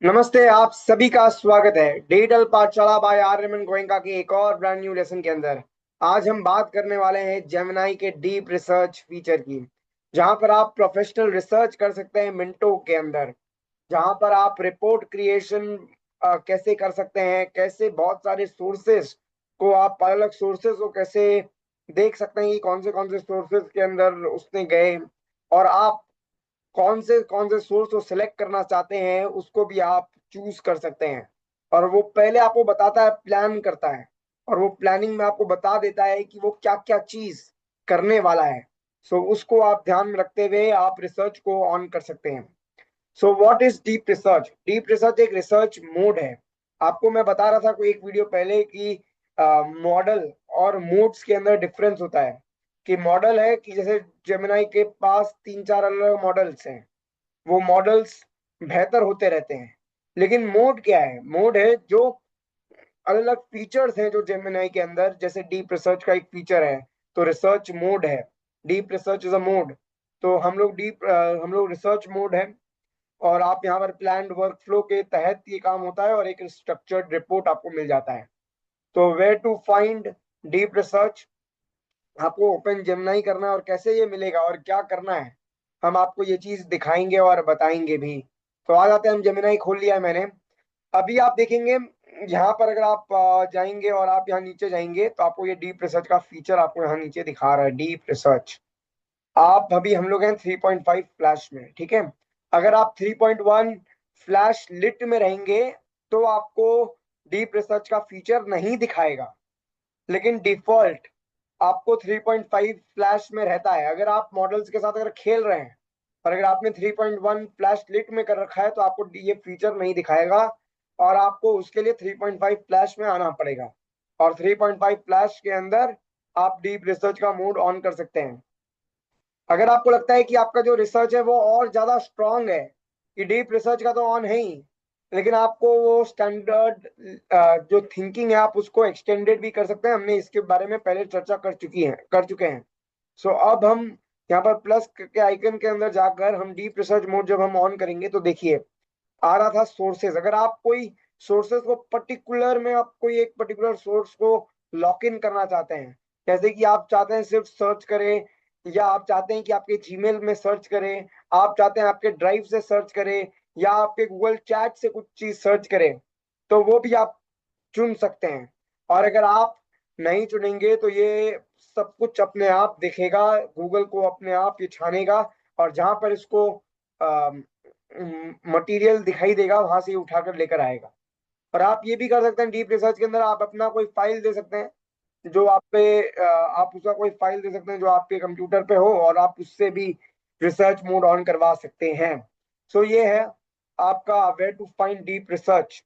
नमस्ते, आप सभी का स्वागत है डिजिटल पाठशाला बाय आर्यमन गोयनका के एक और ब्रांड न्यू लेसन के अंदर। आज हम बात करने वाले हैं जेमिनाई के डीप रिसर्च फीचर की, जहां पर आप प्रोफेशनल रिसर्च कर सकते हैं मिनटों के अंदर। जहां पर आप रिपोर्ट क्रिएशन कैसे कर सकते हैं, कैसे बहुत सारे सोर्सेस को आप अलग अलग सोर्सेस को कैसे देख सकते हैं कि कौन से सोर्सेस के अंदर उसने गए, और आप कौन से सोर्स को सिलेक्ट करना चाहते हैं उसको भी आप चूज कर सकते हैं। और वो पहले आपको बताता है, प्लान करता है, और वो प्लानिंग में आपको बता देता है कि वो क्या क्या चीज करने वाला है। सो उसको आप ध्यान में रखते हुए आप रिसर्च को ऑन कर सकते हैं। So what is deep research? Deep research एक रिसर्च मोड है। आपको मैं बता रहा था कोई एक वीडियो पहले कि मॉडल और मोड्स के अंदर डिफरेंस होता है। कि मॉडल है कि जैसे जेमिनाई के पास तीन चार अलग अलग मॉडल्स हैं, वो मॉडल्स बेहतर होते रहते हैं। लेकिन मोड क्या है? मोड है जो अलग अलग फीचर्स हैं जो जेमिनाई के अंदर, जैसे डीप रिसर्च का एक फीचर है, तो रिसर्च मोड है। Deep research is a mode. तो हम लोग रिसर्च मोड है। और आप यहाँ पर प्लान्ड वर्कफ्लो के तहत ये काम होता है और एक स्ट्रक्चर्ड रिपोर्ट आपको मिल जाता है। तो where to find deep research? आपको ओपन जेमिनाई करना है, और कैसे ये मिलेगा और क्या करना है हम आपको ये चीज दिखाएंगे और बताएंगे भी। तो आ जाते हैं, हम जेमिनाई खोल लिया है मैंने। अभी आप देखेंगे यहाँ पर, अगर आप जाएंगे और आप यहाँ नीचे जाएंगे तो आपको ये डीप रिसर्च का फीचर आपको यहाँ नीचे दिखा रहा है, डीप रिसर्च। आप अभी हम लोग हैं 3.5 फ्लैश में, ठीक है। अगर आप 3.1 फ्लैश लिट में रहेंगे तो आपको डीप रिसर्च का फीचर नहीं दिखाएगा। लेकिन डिफॉल्ट आपको 3.5 फ्लैश में रहता है। अगर आप मॉडल्स के साथ अगर खेल रहे हैं और अगर आपने 3.1 फ्लैश लिट में कर रखा है तो आपको ये फीचर नहीं दिखाएगा, और आपको उसके लिए 3.5 फ्लैश में आना पड़ेगा। और 3.5 फ्लैश के अंदर आप डीप रिसर्च का मोड ऑन कर सकते हैं। अगर आपको लगता है कि आपका जो रिसर्च है वो और ज्यादा स्ट्रांग है, कि डीप रिसर्च का तो ऑन है ही, लेकिन आपको वो स्टैंडर्ड जो थिंकिंग है आप उसको एक्सटेंडेड भी कर सकते हैं। हमने इसके बारे में पहले चर्चा कर चुके हैं। सो अब हम यहाँ पर प्लस के आइकन के अंदर जाकर हम डीप रिसर्च मोड जब हम ऑन करेंगे तो देखिए आ रहा था सोर्सेज। अगर आप कोई सोर्सेज को पर्टिकुलर में, आप कोई एक पर्टिकुलर सोर्स को लॉक इन करना चाहते हैं, जैसे कि आप चाहते हैं सिर्फ सर्च करें, या आप चाहते हैं कि आपके जीमेल में सर्च करें, आप चाहते हैं आपके ड्राइव से सर्च करें, या आपके गूगल चैट से कुछ चीज सर्च करें, तो वो भी आप चुन सकते हैं। और अगर आप नहीं चुनेंगे तो ये सब कुछ अपने आप दिखेगा, गूगल को अपने आप ये छानेगा, और जहां पर इसको मटेरियल दिखाई देगा वहां से ये उठाकर लेकर आएगा। और आप ये भी कर सकते हैं, डीप रिसर्च के अंदर आप अपना कोई फाइल दे सकते हैं जो आप पे आप उसका कोई फाइल दे सकते हैं जो आपके कंप्यूटर पे हो, और आप उससे भी रिसर्च मोड ऑन करवा सकते हैं। सो ये है आपका where to find deep research.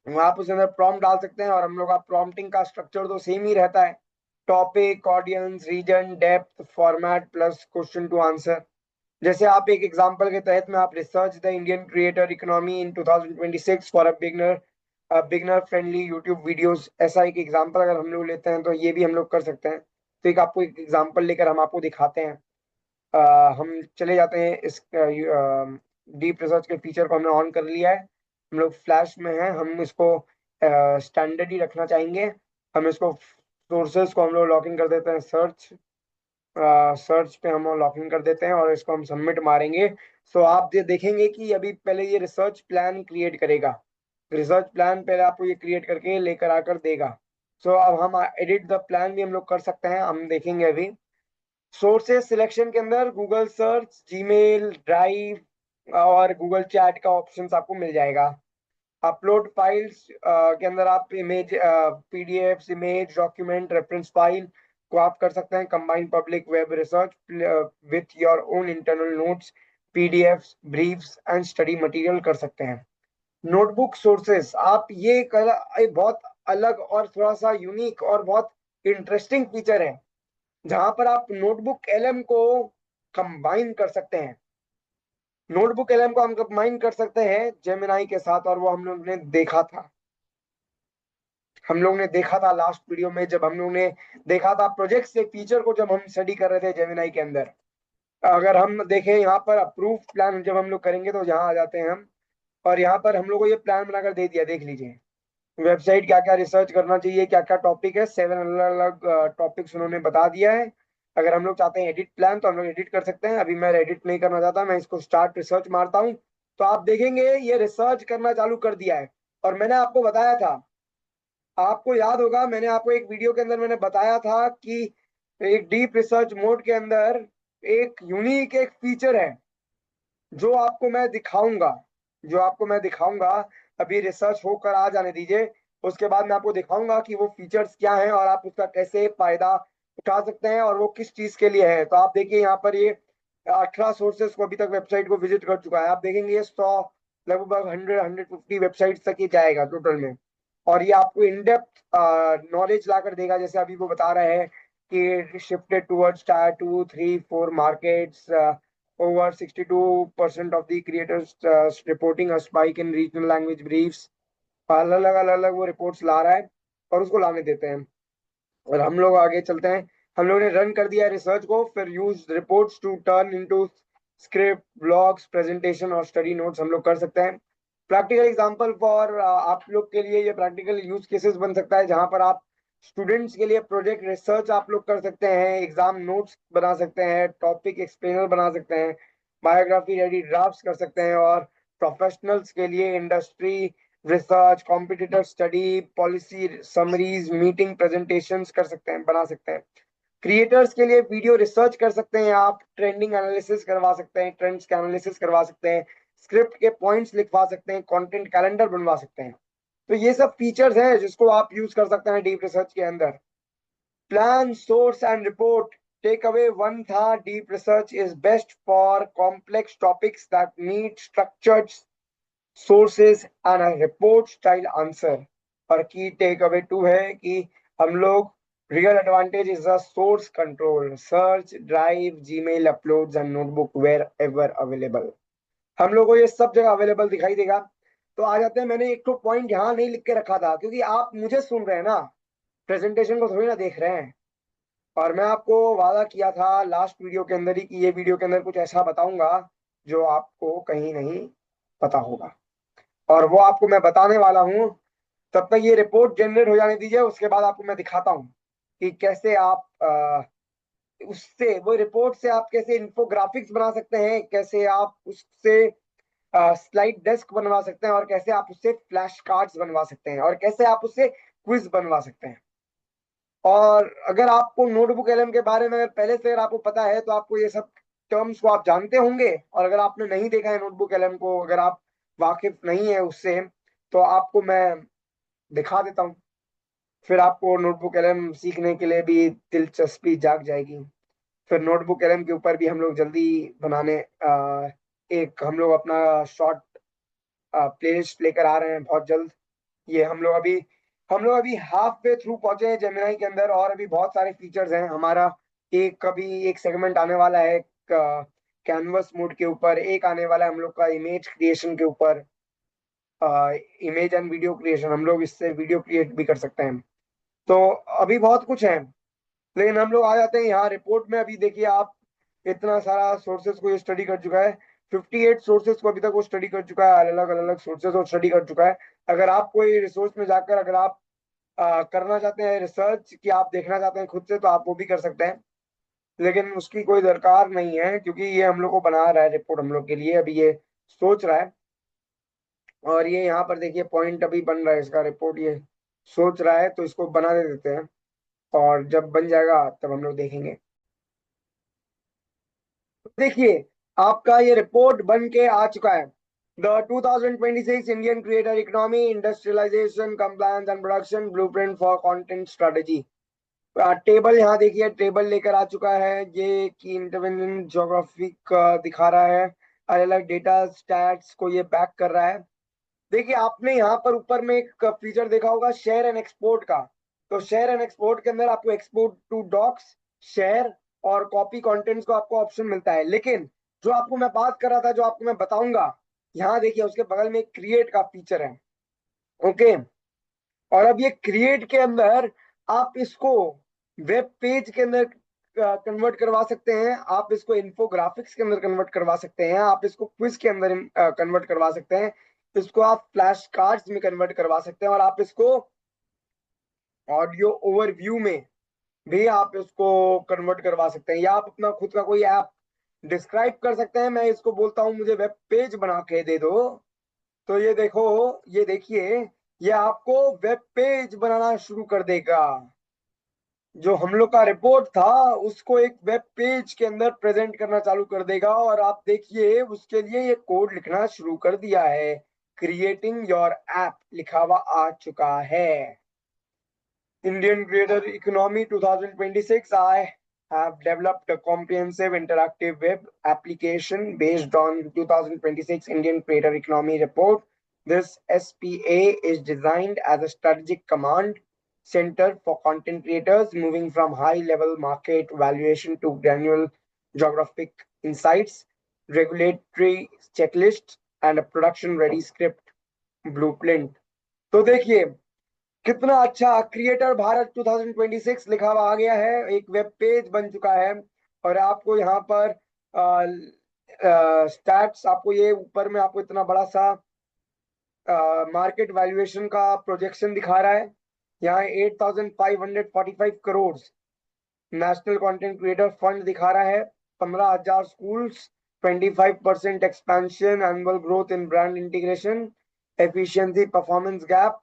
आप उसके अंदर प्रॉम्प्ट डाल सकते हैं, और हम लोग का प्रॉम्प्टिंग का स्ट्रक्चर तो सेम ही रहता है। Topic, audience, region, depth, format plus question to answer. जैसे आप एक एग्जांपल के तहत में आप research the Indian creator economy in 2026 for beginner friendly YouTube videos, ऐसा एक एग्जांपल अगर हम लोग लेते हैं तो ये भी हम लोग कर सकते हैं। तो एक आपको एक एग्जांपल लेकर हम आपको दिखाते हैं। हम चले जाते हैं इस डीप रिसर्च के फीचर को हमने ऑन कर लिया है। हम लोग फ्लैश में हैं, हम इसको स्टैंडर्ड ही रखना चाहेंगे। हम इसको सोर्सेज को हम लोग लॉगिन कर देते हैं, सर्च पे हम लॉगिन कर देते हैं और इसको हम सबमिट मारेंगे। सो आप ये देखेंगे कि अभी पहले ये रिसर्च प्लान क्रिएट करेगा। रिसर्च प्लान पहले आपको ये क्रिएट करके लेकर आकर देगा। सो अब हम एडिट द प्लान भी हम लोग कर सकते हैं, हम देखेंगे अभी। सोर्सेज सिलेक्शन के अंदर गूगल सर्च, जीमेल, ड्राइव और गूगल चैट का ऑप्शन आपको मिल जाएगा। अपलोड फाइल्स के अंदर आप image, PDF, image, document, reference file को आप कर सकते हैं। Combine public web research with your own internal notes, PDF, briefs and study material कर सकते हैं। नोटबुक सोर्सेस, आप ये एक बहुत अलग और थोड़ा सा यूनिक और बहुत इंटरेस्टिंग फीचर है, जहां पर आप नोटबुक एलएम को कंबाइन कर सकते हैं। नोटबुक एलएम को हम कंबाइन कर सकते हैं जेमिनाई के साथ, और वो हम लोग ने देखा था लास्ट वीडियो में, जब हम लोग ने देखा था प्रोजेक्ट से फीचर को, जब हम स्टडी कर रहे थे जेमिनाई के अंदर। अगर हम देखें यहाँ पर अप्रूव प्लान जब हम लोग करेंगे तो यहाँ आ जाते हैं हम। और यहाँ पर हम लोग को ये प्लान बनाकर दे दिया, देख लीजिए वेबसाइट क्या क्या रिसर्च करना चाहिए, क्या क्या टॉपिक है, 7 अलग अलग टॉपिक्स उन्होंने बता दिया है। अगर हम लोग चाहते हैं एडिट प्लान तो हम लोग एडिट कर सकते हैं, अभी मैं एडिट नहीं करना चाहता, मैं इसको स्टार्ट रिसर्च मारता हूँ तो आप देखेंगे ये रिसर्च करना चालू कर दिया है। और मैंने आपको बताया था, आपको याद होगा मैंने आपको एक वीडियो के अंदर मैंने बताया था कि एक डीप रिसर्च मोड के अंदर एक यूनिक एक फीचर है जो आपको मैं दिखाऊंगा, जो आपको मैं दिखाऊंगा। अभी रिसर्च होकर आ जाने दीजिए, उसके बाद मैं आपको दिखाऊंगा कि वो फीचर्स क्या हैं और आप उसका कैसे फायदा उठा सकते हैं और वो किस चीज के लिए है। तो आप देखिए यहाँ पर ये 18 सोर्सेस को अभी तक वेबसाइट को विजिट कर चुका है, आप देखेंगे ये 100 लगभग 100-150 वेबसाइट तक ये जाएगा टोटल में। और ये आपको इन डेप्थ नॉलेज ला कर देगा, जैसे अभी वो बता रहे हैं कि shifted towards tyre 2, 3, 4 markets, over 62% of the creators reporting a spike in regional language briefs। अलग अलग वो रिपोर्ट्स ला रहा है और उसको लाने देते हैं। और हम लोग आगे चलते हैं, हम लोगों ने रन कर दिया रिसर्च को, फिर use reports to turn into script, blogs, presentation और स्टडी नोट्स हम लोग कर सकते हैं। प्रैक्टिकल एग्जांपल फॉर आप लोग के लिए ये प्रैक्टिकल यूज केसेस बन सकता है जहां पर आप स्टूडेंट्स के लिए प्रोजेक्ट रिसर्च आप लोग कर सकते हैं, एग्जाम नोट्स बना सकते हैं, टॉपिक एक्सप्लेनर बना सकते हैं, बायोग्राफी रेडी ड्राफ्ट्स कर सकते हैं। और प्रोफेशनल्स के लिए industry research, competitor study, policy summaries, meeting presentations कर सकते हैं, बना सकते हैं। क्रिएटर्स के लिए वीडियो रिसर्च कर सकते हैं, आप ट्रेंडिंग एनालिसिस करवा सकते हैं, ट्रेंड्स के एनालिसिस करवा सकते हैं, स्क्रिप्ट के पॉइंट्स लिखवा सकते हैं, कंटेंट कैलेंडर बनवा सकते हैं। तो ये सब फीचर्स हैं जिसको आप यूज कर सकते हैं डीप रिसर्च के अंदर। Plan, source and report. Take away one था, deep research is best for complex topics that need structured sources and a report style answer. और की टेक अवे टू है कि हम लोग real advantage is the source control, search, drive, Gmail, uploads and notebook wherever available. हम लोग को ये सब जगह अवेलेबल दिखाई देगा। तो आ जाते हैं, मैंने एक तो पॉइंट यहाँ नहीं लिख के रखा था क्योंकि आप मुझे सुन रहे हैं ना, प्रेजेंटेशन को थोड़ी ना देख रहे हैं। और मैं आपको वादा किया था लास्ट वीडियो के अंदर ही कि ये वीडियो के अंदर कुछ ऐसा बताऊंगा जो आपको कहीं नहीं पता होगा, और वो आपको मैं बताने वाला हूँ। तब तक ये रिपोर्ट जनरेट हो जाने दीजिए, उसके बाद आपको मैं दिखाता हूँ कि कैसे आप उससे वो रिपोर्ट से आप कैसे इन्फोग्राफिक्स बना सकते हैं, कैसे आप उससे स्लाइड डेस्क बनवा सकते हैं, और कैसे आप उससे फ्लैश कार्ड्स बनवा सकते हैं, और कैसे आप उससे क्विज बनवा सकते हैं। और अगर आपको नोटबुक एलएम के बारे में अगर पहले से अगर आपको पता है तो आपको ये सब टर्म्स को आप जानते होंगे, और अगर आपने नहीं देखा है नोटबुक एलएम को, अगर आप वाकिफ नहीं है उससे, तो आपको मैं दिखा देता हूँ। फिर आपको नोटबुक एलएम सीखने के लिए भी दिलचस्पी जाग जाएगी। फिर नोटबुक एलएम के ऊपर भी हम लोग जल्दी बनाने एक हम लोग अपना शॉर्ट प्लेलिस्ट लेकर आ रहे हैं बहुत जल्द। ये हम लोग अभी हाफ वे थ्रू पहुंचे हैं जेमिनाई के अंदर, और अभी बहुत सारे फीचर्स हैं हमारा। एक कभी एक सेगमेंट आने वाला है कैनवस मोड के ऊपर, एक आने वाला है हम लोग का इमेज क्रिएशन के ऊपर, इमेज एंड वीडियो क्रिएशन, हम लोग इससे वीडियो क्रिएट भी कर सकते हैं। तो अभी बहुत कुछ है, लेकिन हम लोग आ जाते हैं यहाँ रिपोर्ट में। अभी देखिए आप, इतना सारा सोर्सेज को ये स्टडी कर चुका है, 58 सोर्सेज को अभी तक वो स्टडी कर चुका है, अलग अलग सोर्सेज को स्टडी कर चुका है। अगर आप कोई रिसोर्स में जाकर अगर आप करना चाहते हैं रिसर्च कि आप देखना चाहते हैं खुद से, तो आप वो भी कर सकते हैं, लेकिन उसकी कोई दरकार नहीं है क्योंकि ये हम लोग को बना रहा है रिपोर्ट हम लोग के लिए, अभी ये सोच रहा है। और ये यहाँ पर देखिए पॉइंट अभी बन रहा है इसका, रिपोर्ट ये सोच रहा है, तो इसको बना दे देते हैं और जब बन जाएगा तब हम लोग देखेंगे। देखिए आपका ये रिपोर्ट बन के आ चुका है, the 2026 Indian creator economy, industrialisation, compliance and production blueprint for content strategy. Table यहाँ देखिए, टेबल लेकर आ चुका है ये कि इंटरवेंशन ज्योग्राफिक दिखा रहा है, अलग अलग डेटा स्टैट्स को ये बैक कर रहा है। देखिए आपने यहाँ पर ऊपर में एक फीचर देखा होगा शेयर एंड एक्सपोर्ट का। तो शेयर एंड एक्सपोर्ट के अंदर आपको एक्सपोर्ट टू डॉक्स, शेयर और कॉपी कंटेंट्स को आपको ऑप्शन मिलता है। लेकिन जो आपको मैं बात कर रहा था, जो आपको मैं बताऊंगा, यहाँ देखिए उसके बगल में क्रिएट का फीचर है। ओके, और अब ये क्रिएट के अंदर आप इसको वेब पेज के अंदर कन्वर्ट करवा सकते हैं, आप इसको इन्फोग्राफिक्स के अंदर कन्वर्ट करवा सकते हैं, आप इसको क्विज के अंदर कन्वर्ट करवा सकते हैं, इसको आप फ्लैश कार्ड्स में कन्वर्ट करवा सकते हैं और आप इसको ऑडियो ओवरव्यू में भी आप इसको कन्वर्ट करवा सकते हैं, या आप अपना खुद का कोई ऐप डिस्क्राइब कर सकते हैं। मैं इसको बोलता हूं मुझे वेब पेज बना के दे दो, तो ये देखो, ये देखिए, ये आपको वेब पेज बनाना शुरू कर देगा। जो हम लोग का रिपोर्ट था उसको एक वेब पेज के अंदर प्रेजेंट करना चालू कर देगा। और आप देखिए उसके लिए ये कोड लिखना शुरू कर दिया है, क्रिएटिंग योर ऐप लिखा हुआ आ चुका है। Indian Creator Economy 2026, I have developed a comprehensive interactive web application based on 2026 Indian Creator Economy report. This SPA is designed as a strategic command center for content creators, moving from high-level market valuation to granular geographic insights, regulatory checklists, and a production-ready script blueprint. तो देखिए कितना अच्छा creator Bharat 2026 लिखा हुआ आ गया है, एक web page बन चुका है। और आपको यहाँ पर स्टैट्स, आपको ये ऊपर में आपको इतना बड़ा सा मार्केट वैल्यूएशन का प्रोजेक्शन दिखा रहा है। यहाँ 8,545 crore national content creator fund दिखा रहा है, 15,000 schools, 25% expansion, annual growth in brand integration, efficiency performance gap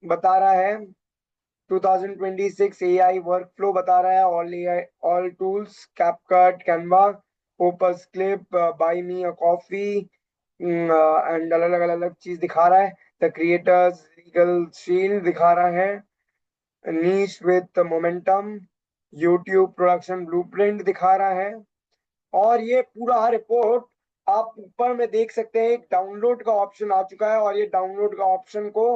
बता रहा है, 2026 AI वर्कफ्लो बता रहा है, all tools, CapCut, Canva, Opus Clip, buy me a coffee and अलग अलग चीज दिखा रहा है। द क्रिएटर्स लीगल शील्ड दिखा रहा है, niche with momentum, YouTube production blueprint दिखा रहा है। और ये पूरा रिपोर्ट आप ऊपर में देख सकते हैं, एक डाउनलोड का ऑप्शन आ चुका है। और ये डाउनलोड का ऑप्शन को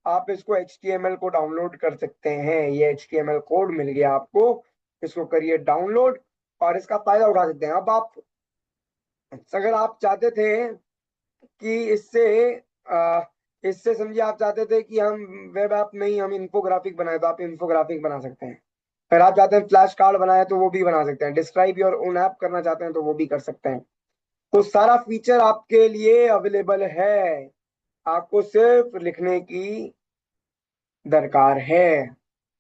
आप इसको HTML को डाउनलोड कर सकते हैं। ये HTML कोड मिल गया आपको, इसको करिए डाउनलोड और इसका फायदा उठा सकते हैं। अब आप, अगर आप चाहते थे कि इससे समझिए, आप चाहते थे कि हम वेब ऐप में ही हम इन्फोग्राफिक बनाए, तो आप इन्फोग्राफिक बना सकते हैं। अगर आप चाहते हैं फ्लैश कार्ड बनाए तो वो भी बना सकते हैं। डिस्क्राइब योर ओन ऐप करना चाहते हैं तो वो भी कर सकते हैं। तो सारा फीचर आपके लिए अवेलेबल है, आपको सिर्फ लिखने की दरकार है।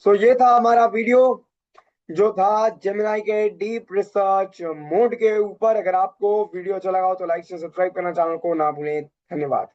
सो ये था हमारा वीडियो जो था जेमिनाई के डीप रिसर्च मोड के ऊपर। अगर आपको वीडियो अच्छा लगा हो तो लाइक से सब्सक्राइब करना, चैनल को ना भूलें। धन्यवाद।